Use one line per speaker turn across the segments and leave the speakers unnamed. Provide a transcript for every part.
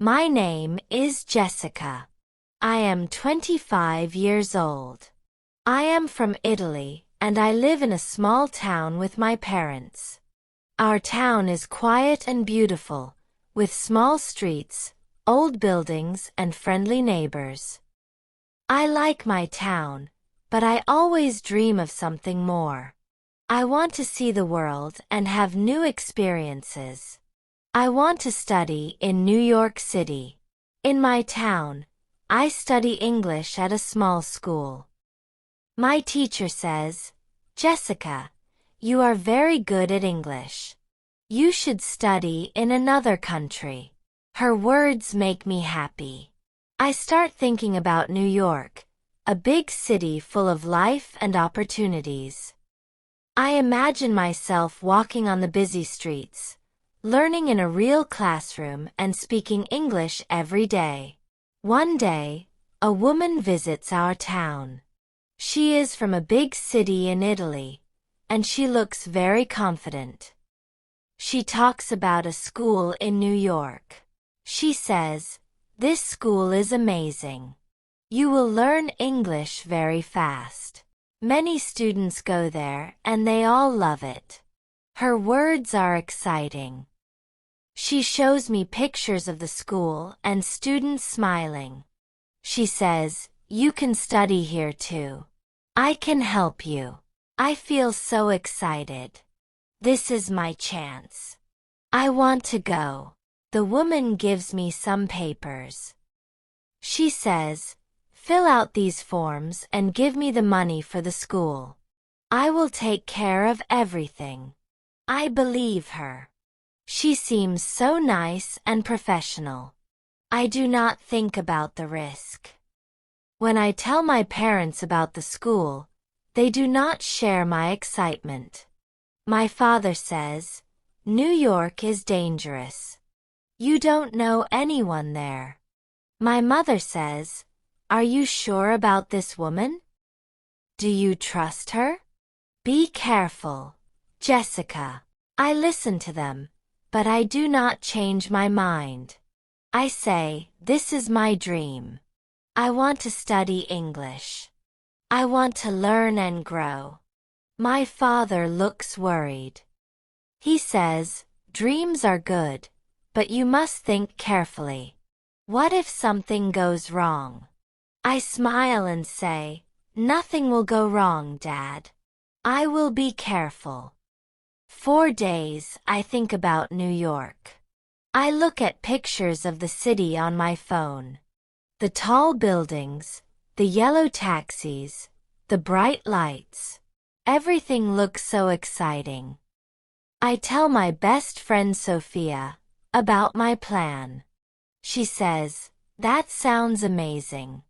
My name is Jessica. I am 25 years old. I am from Italy, and I live in a small town with my parents. Our town is quiet and beautiful, with small streets, old buildings, and friendly neighbors. I like my town, but I always dream of something more. I want to see the world and have new experiences. I want to study in New York City. In my town, I study English at a small school. My teacher says, "Jessica, you are very good at English. You should study in another country." Her words make me happy. I start thinking about New York, a big city full of life and opportunities. I imagine myself walking on the busy streets, learning in a real classroom and speaking English every day. One day, a woman visits our town. She is from a big city in Italy, and she looks very confident. She talks about a school in New York. She says, "This school is amazing. You will learn English very fast. Many students go there and they all love it." Her words are exciting. She shows me pictures of the school and students smiling. She says, "You can study here too. I can help you." I feel so excited. This is my chance. I want to go. The woman gives me some papers. She says, "Fill out these forms and give me the money for the school. I will take care of everything." I believe her. She seems so nice and professional. I do not think about the risk. When I tell my parents about the school, they do not share my excitement. My father says, "New York is dangerous. You don't know anyone there." My mother says, "Are you sure about this woman? Do you trust her? Be careful, Jessica." I listen to them, but I do not change my mind. I say, "This is my dream. I want to study English. I want to learn and grow." My father looks worried. He says, "Dreams are good, but you must think carefully. What if something goes wrong?" I smile and say, "Nothing will go wrong, Dad. I will be careful." For days I think about New York. I look at pictures of the city on my phone. The tall buildings, the yellow taxis, the bright lights. Everything looks so exciting. I tell my best friend Sophia about my plan. She says, "That sounds amazing.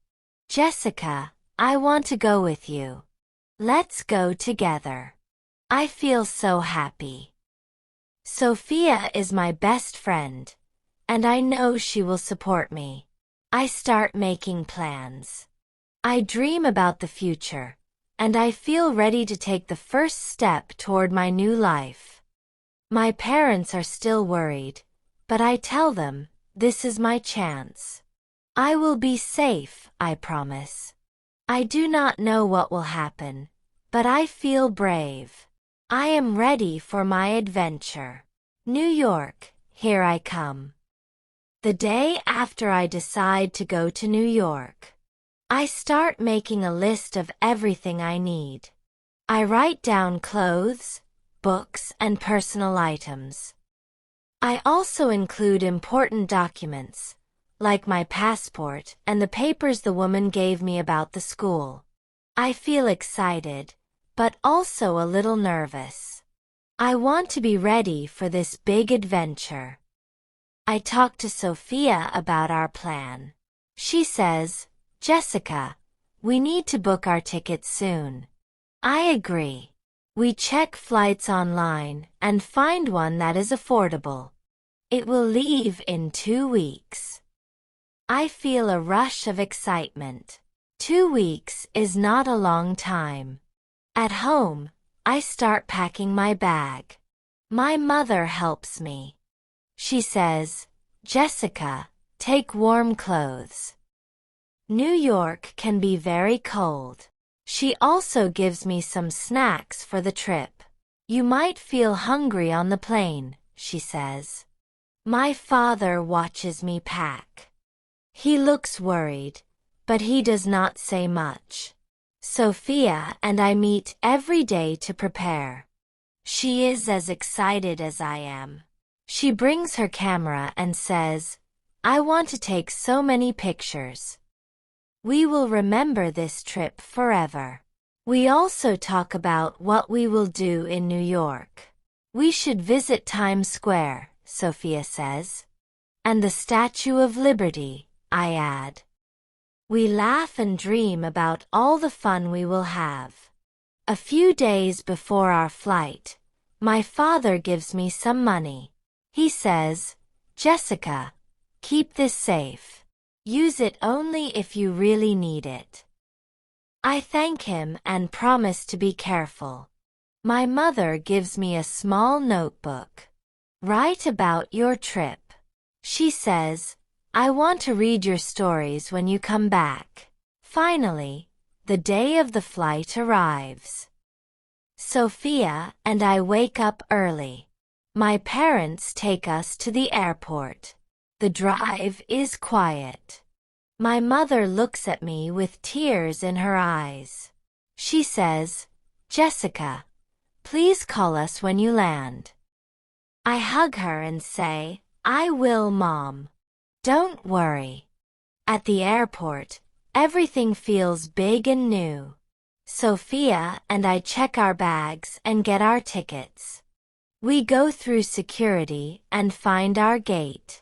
Jessica, I want to go with you. Let's go together." I feel so happy. Sophia is my best friend, and I know she will support me. I start making plans. I dream about the future, and I feel ready to take the first step toward my new life. My parents are still worried, but I tell them, this is my chance. I will be safe, I promise. I do not know what will happen, but I feel brave. I am ready for my adventure. New York, here I come. The day after I decide to go to New York, I start making a list of everything I need. I write down clothes, books, and personal items. I also include important documents, like my passport and the papers the woman gave me about the school. I feel excited, but also a little nervous. I want to be ready for this big adventure. I talk to Sophia about our plan. She says, "Jessica, we need to book our tickets soon." I agree. We check flights online and find one that is affordable. It will leave in 2 weeks. I feel a rush of excitement. 2 weeks is not a long time. At home, I start packing my bag. My mother helps me. She says, "Jessica, Take warm clothes. New York can be very cold. She also gives me some snacks for the trip. You might feel hungry on the plane, she says. My father watches me pack. He looks worried, but he does not say much. Sophia and I meet every day to prepare. She is as excited as I am. She brings her camera and says, I want to take so many pictures. We will remember this trip forever. We also talk about what we will do in New York. We should visit Times Square, Sophia says. And the Statue of Liberty, I add. We laugh and dream about all the fun we will have. A few days before our flight, my father gives me some money. He says, Jessica, keep this safe. Use it only if you really need it. I thank him and promise to be careful. My mother gives me a small notebook. Write about your trip. She says, I want to read your stories when you come back. Finally, the day of the flight arrives. Sophia and I wake up early. My parents take us to the airport. The drive is quiet. My mother looks at me with tears in her eyes. She says, Jessica, please call us when you land. I hug her and say, I will, Mom. Don't worry. At the airport, everything feels big and new. Sophia and I check our bags and get our tickets. We go through security and find our gate.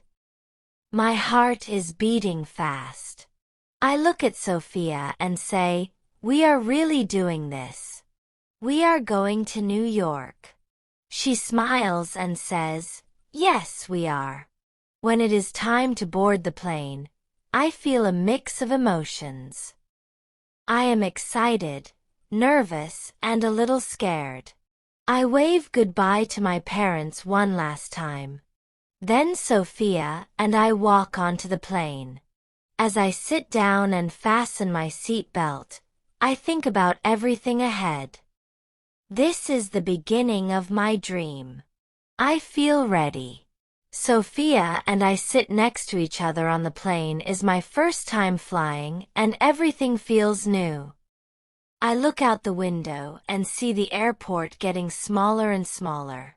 My heart is beating fast. I look at Sophia and say, we are really doing this. We are going to New York. She smiles and says, yes, we are. When it is time to board the plane, I feel a mix of emotions. I am excited, nervous, and a little scared. I wave goodbye to my parents one last time. Then Sophia and I walk onto the plane. As I sit down and fasten my seat belt, I think about everything ahead. This is the beginning of my dream. I feel ready. Sophia and I sit next to each other on the plane. Is my first time flying and everything feels new. I look out the window and see the airport getting smaller and smaller.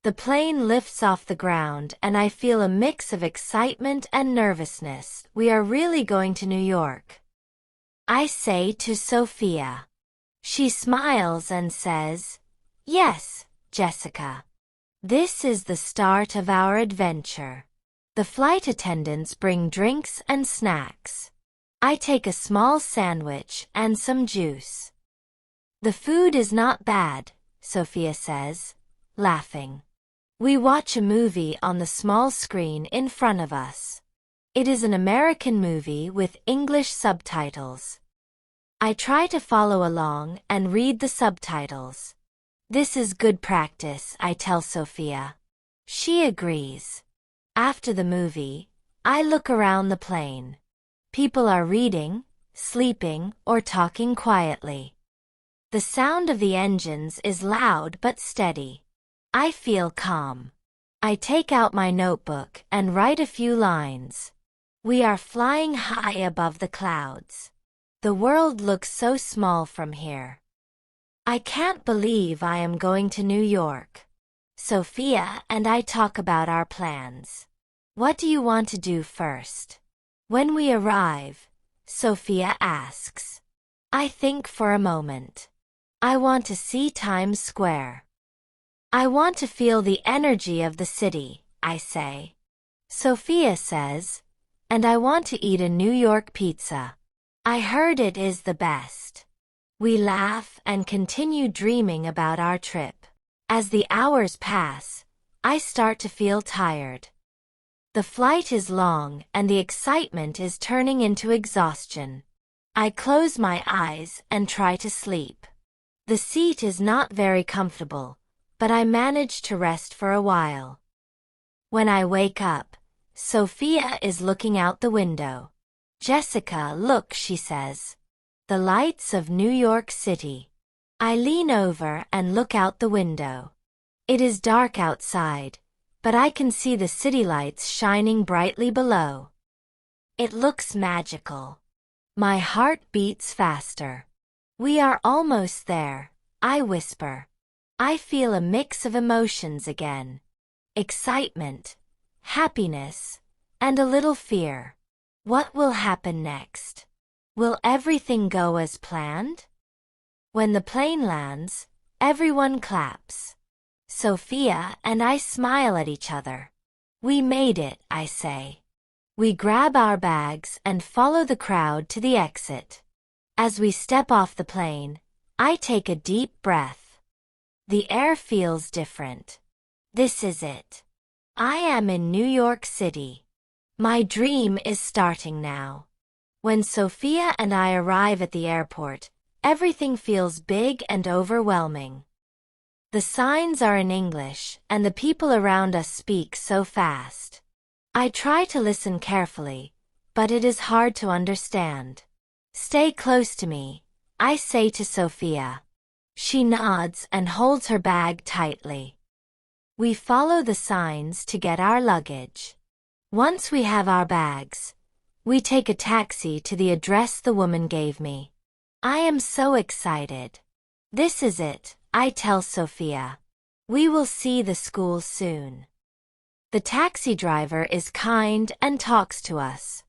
The plane lifts off the ground and I feel a mix of excitement and nervousness. We are really going to New York. I say to Sophia. She smiles and says, yes, Jessica. This is the start of our adventure. The flight attendants bring drinks and snacks. I take a small sandwich and some juice. The food is not bad, Sophia says, laughing. We watch a movie on the small screen in front of us. It is an American movie with English subtitles. I try to follow along and read the subtitles. This is good practice, I tell Sophia. She agrees. After the movie, I look around the plane. People are reading, sleeping, or talking quietly. The sound of the engines is loud but steady. I feel calm. I take out my notebook and write a few lines. We are flying high above the clouds. The world looks so small from here. I can't believe I am going to New York. Sophia and I talk about our plans. What do you want to do first? When we arrive, Sophia asks. I think for a moment. I want to see Times Square. I want to feel the energy of the city, I say. Sophia says, and I want to eat a New York pizza. I heard it is the best. We laugh and continue dreaming about our trip. As the hours pass, I start to feel tired. The flight is long and the excitement is turning into exhaustion. I close my eyes and try to sleep. The seat is not very comfortable, but I manage to rest for a while. When I wake up, Sophia is looking out the window. Jessica, look, she says. The lights of New York City. I lean over and look out the window. It is dark outside, but I can see the city lights shining brightly below. It looks magical. My heart beats faster. We are almost there, I whisper. I feel a mix of emotions again. Excitement, happiness, and a little fear. What will happen next? Will everything go as planned? When the plane lands, everyone claps. Sophia and I smile at each other. We made it, I say. We grab our bags and follow the crowd to the exit. As we step off the plane, I take a deep breath. The air feels different. This is it. I am in New York City. My dream is starting now. When Sophia and I arrive at the airport, everything feels big and overwhelming. The signs are in English, and the people around us speak so fast. I try to listen carefully, but it is hard to understand. Stay close to me, I say to Sophia. She nods and holds her bag tightly. We follow the signs to get our luggage. Once we have our bags, we take a taxi to the address the woman gave me. I am so excited. This is it, I tell Sophia. We will see the school soon. The taxi driver is kind and talks to us.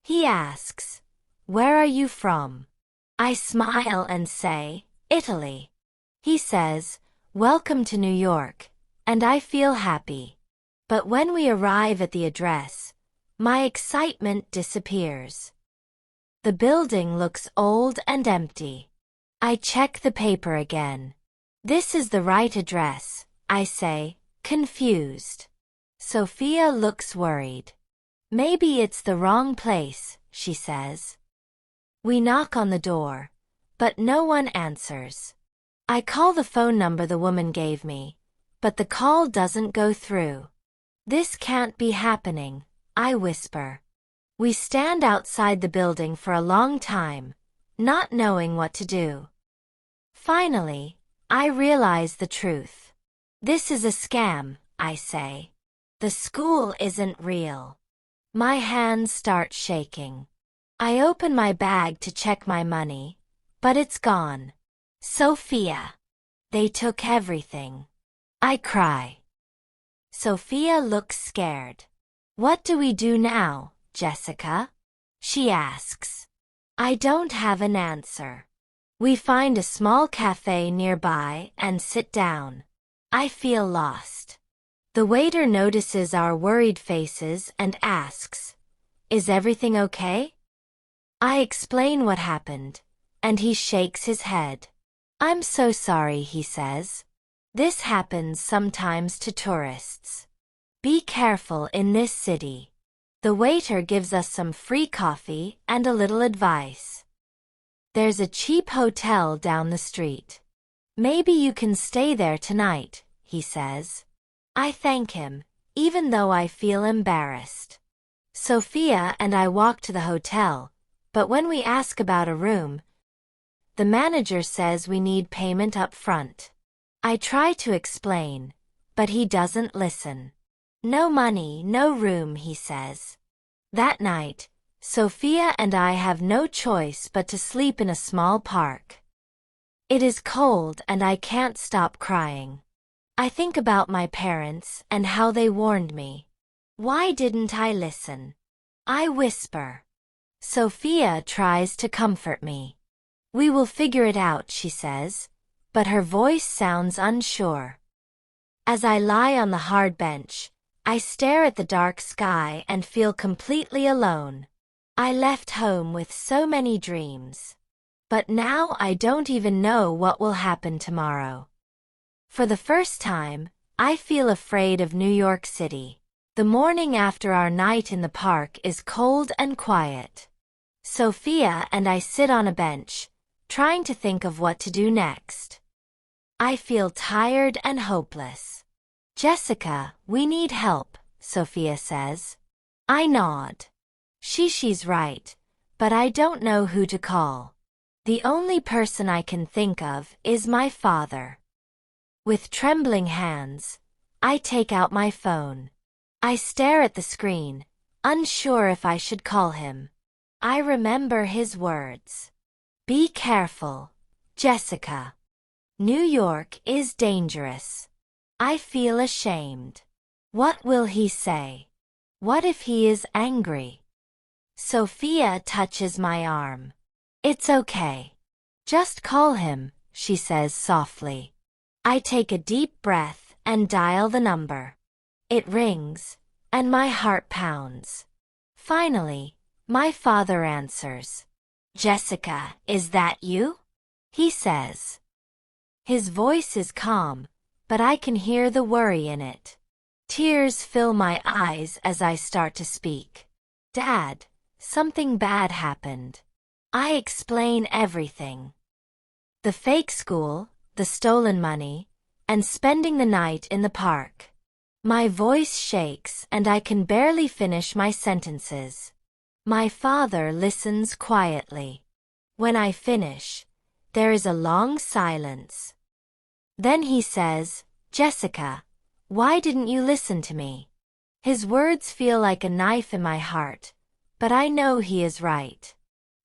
He asks, "Where are you from?" I smile and say, "Italy." He says, "Welcome to New York," and I feel happy. But when we arrive at the address, my excitement disappears. The building looks old and empty. I check the paper again. This is the right address, I say, confused. Sophia looks worried. Maybe it's the wrong place, she says. We knock on the door, but no one answers. I call the phone number the woman gave me, but the call doesn't go through. This can't be happening, I whisper. We stand outside the building for a long time, not knowing what to do. Finally, I realize the truth. This is a scam, I say. The school isn't real. My hands start shaking. I open my bag to check my money, but it's gone. Sophia. They took everything. I cry. Sophia looks scared. What do we do now, Jessica? She asks. I don't have an answer. We find a small cafe nearby and sit down. I feel lost. The waiter notices our worried faces and asks, "Is everything okay?" I explain what happened, and he shakes his head. "I'm so sorry," he says. "This happens sometimes to tourists. Be careful in this city." The waiter gives us some free coffee and a little advice. There's a cheap hotel down the street. Maybe you can stay there tonight, he says. I thank him, even though I feel embarrassed. Sophia and I walk to the hotel, but when we ask about a room, the manager says we need payment up front. I try to explain, but he doesn't listen. No money, no room, he says. That night, Sophia and I have no choice but to sleep in a small park. It is cold and I can't stop crying. I think about my parents and how they warned me. Why didn't I listen? I whisper. Sophia tries to comfort me. We will figure it out, she says, but her voice sounds unsure. As I lie on the hard bench, I stare at the dark sky and feel completely alone. I left home with so many dreams. But now I don't even know what will happen tomorrow. For the first time, I feel afraid of New York City. The morning after our night in the park is cold and quiet. Sophia and I sit on a bench, trying to think of what to do next. I feel tired and hopeless. Jessica, we need help, Sophia says. I nod. She's right, but I don't know who to call. The only person I can think of is my father. With trembling hands, I take out my phone. I stare at the screen, unsure if I should call him. I remember his words. Be careful, Jessica. New York is dangerous. I feel ashamed. What will he say? What if he is angry? Sophia touches my arm. It's okay. Just call him, she says softly. I take a deep breath and dial the number. It rings, and my heart pounds. Finally, my father answers. Jessica, is that you? He says. His voice is calm, but I can hear the worry in it. Tears fill my eyes as I start to speak. Dad, something bad happened. I explain everything. The fake school, the stolen money, and spending the night in the park. My voice shakes and I can barely finish my sentences. My father listens quietly. When I finish, there is a long silence. Then he says, Jessica, why didn't you listen to me? His words feel like a knife in my heart, but I know he is right.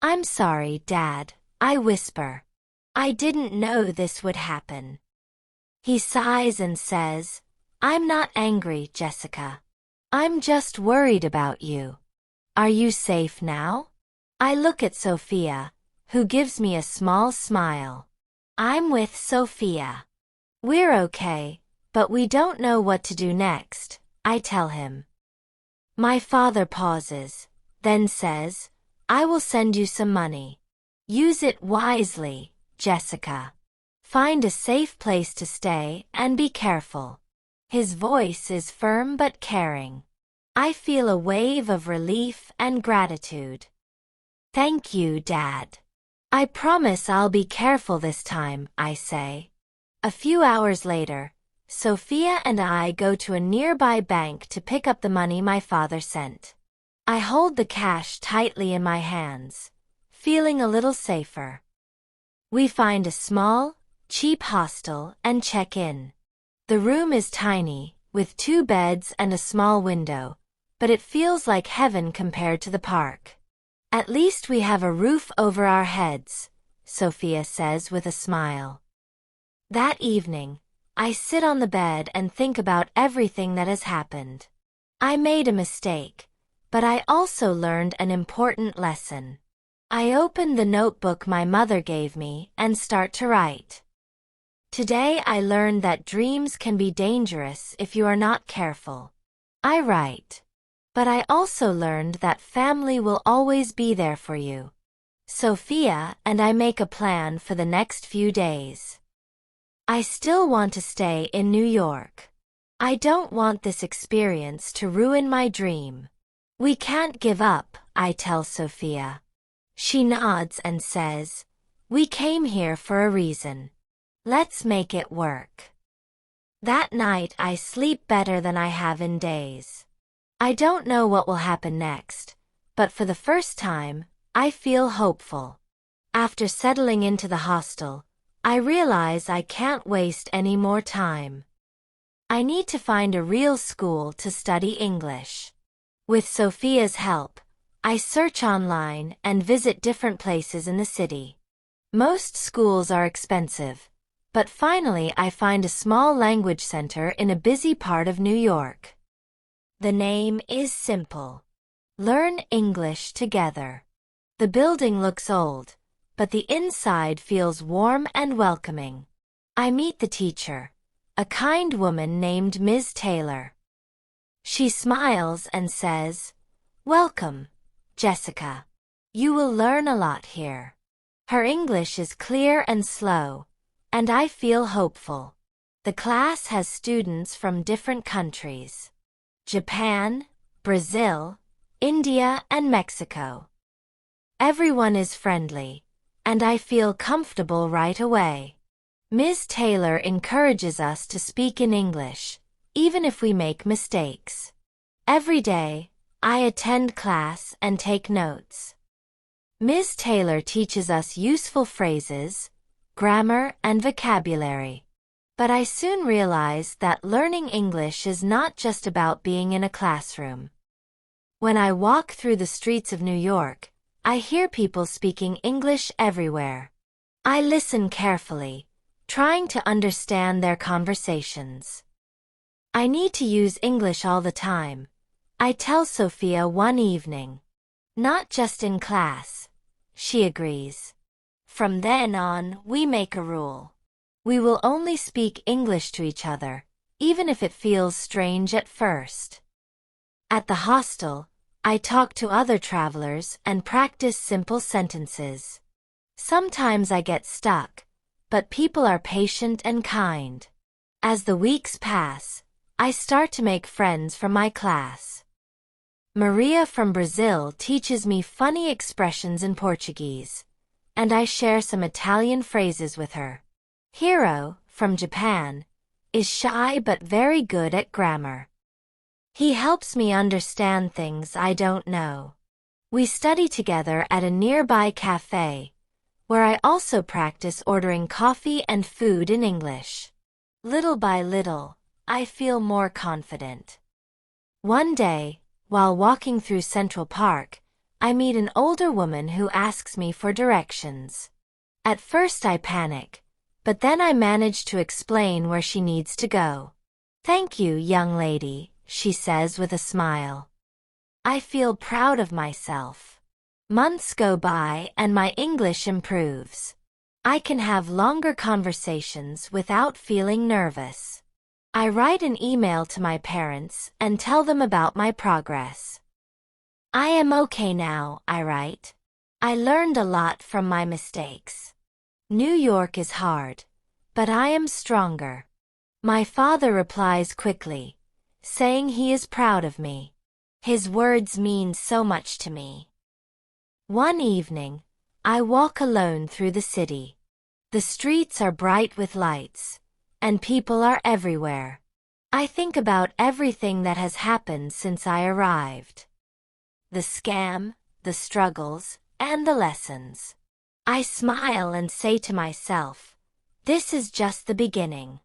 I'm sorry, Dad, I whisper. I didn't know this would happen. He sighs and says, I'm not angry, Jessica. I'm just worried about you. Are you safe now? I look at Sophia, who gives me a small smile. I'm with Sophia. We're okay, but we don't know what to do next, I tell him. My father pauses, then says, I will send you some money. Use it wisely, Jessica. Find a safe place to stay and be careful. His voice is firm but caring. I feel a wave of relief and gratitude. Thank you, Dad. I promise I'll be careful this time, I say. A few hours later, Sophia and I go to a nearby bank to pick up the money my father sent. I hold the cash tightly in my hands, feeling a little safer. We find a small, cheap hostel and check in. The room is tiny, with 2 beds and a small window, but it feels like heaven compared to the park. At least we have a roof over our heads, Sophia says with a smile. That evening, I sit on the bed and think about everything that has happened. I made a mistake, but I also learned an important lesson. I open the notebook my mother gave me and start to write. Today I learned that dreams can be dangerous if you are not careful. I write. But I also learned that family will always be there for you. Sophia and I make a plan for the next few days. I still want to stay in New York. I don't want this experience to ruin my dream. We can't give up, I tell Sophia. She nods and says, we came here for a reason. Let's make it work. That night I sleep better than I have in days. I don't know what will happen next, but for the first time, I feel hopeful. After settling into the hostel, I realize I can't waste any more time. I need to find a real school to study English. With Sophia's help, I search online and visit different places in the city. Most schools are expensive, but finally I find a small language center in a busy part of New York. The name is simple. Learn English together. The building looks old, but the inside feels warm and welcoming. I meet the teacher, a kind woman named Ms. Taylor. She smiles and says, Welcome, Jessica. You will learn a lot here. Her English is clear and slow, and I feel hopeful. The class has students from different countries. Japan, Brazil, India, and Mexico. Everyone is friendly, and I feel comfortable right away. Ms. Taylor encourages us to speak in English, even if we make mistakes. Every day, I attend class and take notes. Ms. Taylor teaches us useful phrases, grammar, and vocabulary. But I soon realize that learning English is not just about being in a classroom. When I walk through the streets of New York, I hear people speaking English everywhere. I listen carefully, trying to understand their conversations. I need to use English all the time, I tell Sophia one evening. Not just in class, she agrees. From then on, we make a rule. We will only speak English to each other, even if it feels strange at first. At the hostel, I talk to other travelers and practice simple sentences. Sometimes I get stuck, but people are patient and kind. As the weeks pass, I start to make friends from my class. Maria from Brazil teaches me funny expressions in Portuguese, and I share some Italian phrases with her. Hiro, from Japan, is shy but very good at grammar. He helps me understand things I don't know. We study together at a nearby cafe, where I also practice ordering coffee and food in English. Little by little, I feel more confident. One day, while walking through Central Park, I meet an older woman who asks me for directions. At first I panic, but then I manage to explain where she needs to go. "Thank you, young lady," she says with a smile. I feel proud of myself. Months go by and my English improves. I can have longer conversations without feeling nervous. I write an email to my parents and tell them about my progress. "I am okay now," I write. "I learned a lot from my mistakes. New York is hard, but I am stronger." My father replies quickly, saying he is proud of me. His words mean so much to me. One evening, I walk alone through the city. The streets are bright with lights, and people are everywhere. I think about everything that has happened since I arrived. The scam, the struggles, and the lessons. I smile and say to myself, this is just the beginning.